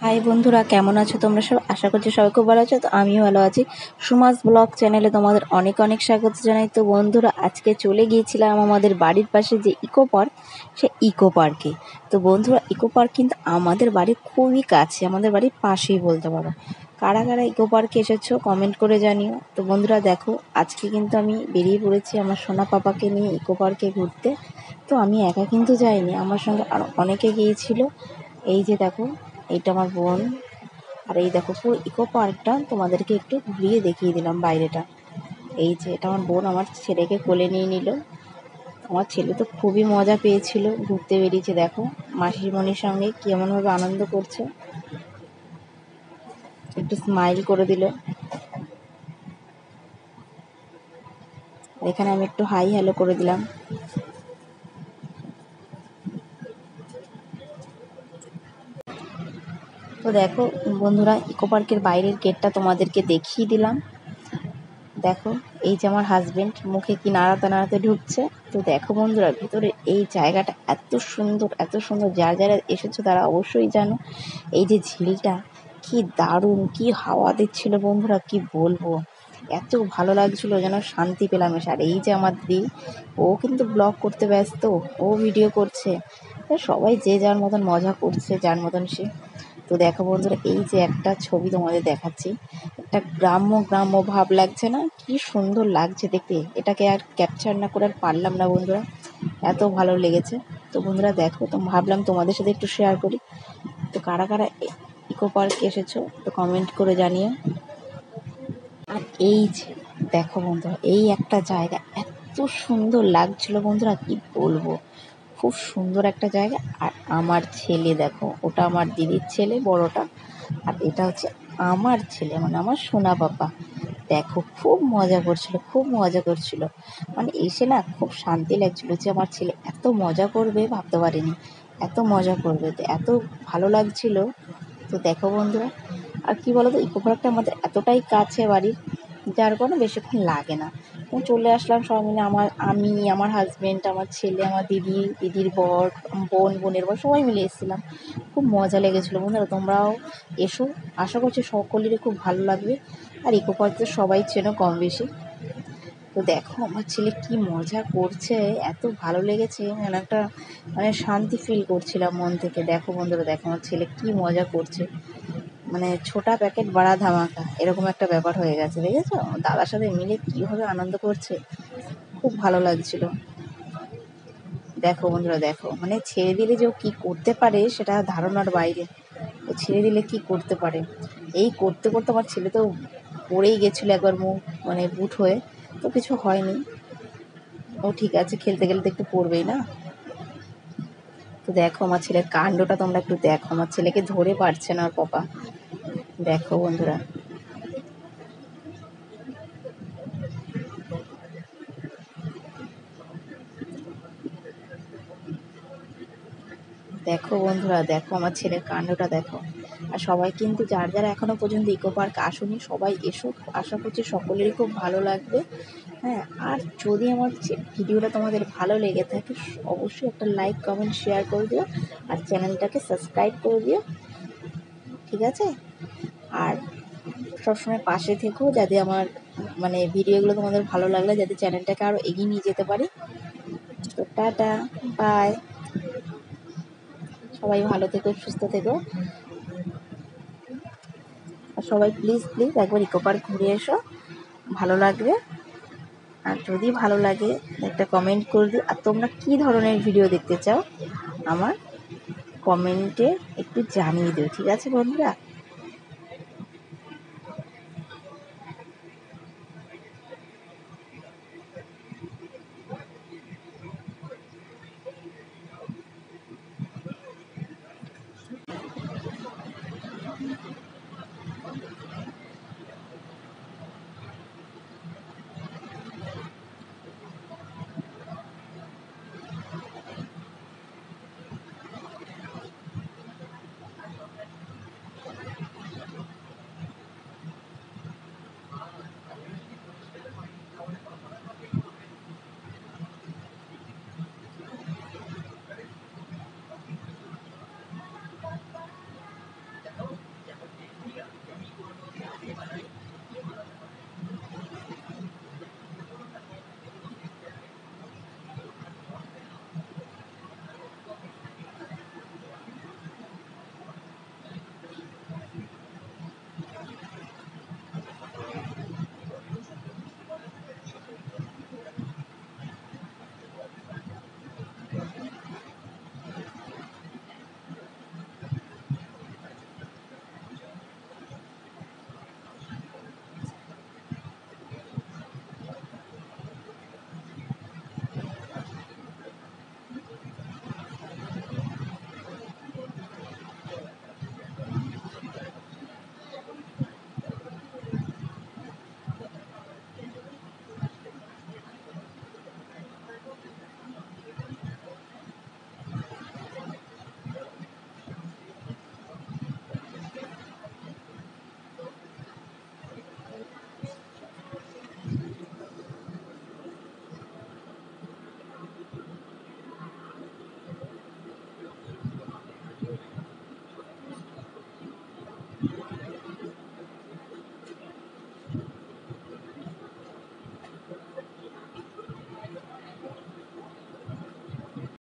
High বন্ধুরা, কেমন আছো তোমরা সব? আশা করছি সবাই খুব ভালো আছো। তো আমিও ভালো আছি। সুমাস ব্লগ চ্যানেলে তোমাদের অনেক অনেক স্বাগত জানাই। তো বন্ধুরা, আজকে চলে গিয়েছিলাম আমাদের বাড়ির পাশে যে ইকো পার্ক, সে ইকো পার্কে। তো বন্ধুরা, ইকো পার্ক কিন্তু আমাদের বাড়ির খুবই কাছে, আমাদের বাড়ির পাশেই বলতে পারো। কারা কারা ইকো পার্কে এসেছো কমেন্ট করে জানিও। তো বন্ধুরা দেখো, আজকে কিন্তু আমি বেরিয়ে পড়েছি আমার সোনা পাপাকে নিয়ে ইকো পার্কে ঘুরতে। তো আমি একা কিন্তু যাইনি, আমার সঙ্গে আরও অনেকে গিয়েছিল। এই যে দেখো, এইটা আমার বোন। আর এই দেখো, পুরো ইকো পার্কটা তোমাদেরকে একটু ঘুরিয়ে দেখিয়ে দিলাম বাইরেটা। এই যে এটা আমার বোন আমার ছেলেকে কোলে নিয়ে নিল। আমার ছেলে তো খুবই মজা পেয়েছিল, ঘুরতে বেরিয়েছে। দেখো মাসিমণির সঙ্গে কেমনভাবে আনন্দ করছে, একটু স্মাইল করে দিল। এখানে আমি একটু হাই হ্যালো করে দিলাম। তো দেখো বন্ধুরা, ইকো পার্কের বাইরের গেটটা তোমাদেরকে দেখিয়ে দিলাম। দেখো, এই যে আমার হাজবেন্ড মুখে কি নাড়াতে নাড়াতে ঢুকছে। তো দেখো বন্ধুরা, ভিতরে এই জায়গাটা এত সুন্দর, এত সুন্দর। যারা যারা এসেছো তারা অবশ্যই জানো। এই যে ঝিলটা কি দারুণ, কি হাওয়া দিচ্ছিল বন্ধুরা, কি বলবো। এত ভালো লাগছিল, যেন শান্তি পেলাম এসে। আর এই যে আমার দিদি, ও কিন্তু ব্লগ করতে ব্যস্ত, ও ভিডিও করছে। সবাই যে যার মতন মজা করছে, যার মতন সে। তো দেখো বন্ধুরা, এই যে একটা ছবি তোমাদের দেখাচ্ছি, একটা গ্রাম্য গ্রাম্য ভাব লাগছে না? কি সুন্দর লাগছে দেখতে। এটাকে আর ক্যাপচার না করে আর পারলাম না বন্ধুরা, এত ভালো লেগেছে। তো বন্ধুরা দেখো, তো ভাবলাম তোমাদের সাথে একটু শেয়ার করি। তো কারা কারা ইকো পার্কে এসেছো তো কমেন্ট করে জানিও। আর এই যে দেখো বন্ধুরা, এই একটা জায়গা এত সুন্দর লাগছিল বন্ধুরা, কি বলবো। খুব সুন্দর একটা জায়গা। আর আমার ছেলে দেখো, ওটা আমার দিদির ছেলে বড়টা, আর এটা হচ্ছে আমার ছেলে, মানে আমার সোনা পাপা। দেখো খুব মজা করছিল, খুব মজা করছিল। মানে এসে না খুব শান্তি লাগছিল, যে আমার ছেলে এত মজা করবে ভাবতে পারিনি, এত মজা করবে, তো এত ভালো লাগছিল। তো দেখো বন্ধুরা, আর কি বলো তো, ইকো পার্কটা আমাদের এতটাই কাছে বাড়ির, যার কারণে বেশিক্ষণ লাগে না। তো চলে আসলাম সবাই মিলে, আমি, আমার হাজবেন্ড, আমার ছেলে, আমার দিদি, দিদির বর, বোন, বোনের বর, সবাই মিলে এসেছিলাম। খুব মজা লেগেছিলো বন্ধুরা, তোমরাও এসো। আশা করছি সকলেরই খুব ভালো লাগবে। আর ইকো পার্ক তো সবাই চেনো কম বেশি। তো দেখো আমার ছেলে কি মজা করছে, এত ভালো লেগেছে, মানে একটা মানে শান্তি ফিল করছিলাম মন থেকে। দেখো বন্ধুরা, দেখো আমার ছেলে কি মজা করছে, মানে ছোটা প্যাকেট বাড়া ধামাকা, এরকম একটা ব্যাপার হয়ে গেছে। দেখেছো দাদার সাথে মিলে কীভাবে আনন্দ করছে, খুব ভালো লাগছিল। দেখো বন্ধুরা দেখো, মানে ছেড়ে দিলে যে ও কী করতে পারে সেটা ধারণার বাইরে। ও ছেড়ে দিলে কি করতে পারে। এই করতে করতে আমার ছেলে তো পড়েই গেছিলো একবার, মুখ মানে বুট হয়ে। তো কিছু হয়নি, ও ঠিক আছে, খেলতে খেলতে একটু পড়বেই না। তো দেখো আমার ছেলের কাণ্ডটা তোমরা একটু দেখো, আমার ছেলেকে ধরে পারছে না ওর পাপা। দেখো বন্ধুরা, দেখো বন্ধুরা, দেখো আমার ছেলের কাণ্ডটা দেখো। আর সবাই কিন্তু যার যারা এখনো পর্যন্ত ইকো পার্ক আসুনি, সবাই এসো। আশা করছি সকলেরই খুব ভালো লাগবে। হ্যাঁ, আর যদি আমার ভিডিওটা তোমাদের ভালো লেগে থাকে, অবশ্যই একটা লাইক, কমেন্ট, শেয়ার করে দিও। আর চ্যানেলটাকে সাবস্ক্রাইব করে দিও, ঠিক আছে? আর সবসময় পাশে থেকো, যাতে আমার মানে ভিডিওগুলো তোমাদের ভালো লাগলে যাতে চ্যানেলটাকে আরও এগিয়ে নিয়ে যেতে পারি। তো টাটা, বাই। সবাই ভালো থেকো, সুস্থ থেকো। আর সবাই প্লিজ প্লিজ একবার ইকো পার্ক ঘুরে এসো, ভালো লাগবে। আর যদি ভালো লাগে একটা কমেন্ট করে দিও। আর তোমরা কী ধরনের ভিডিও দেখতে চাও আমার কমেন্টে একটু জানিয়ে দিও, ঠিক আছে বন্ধুরা?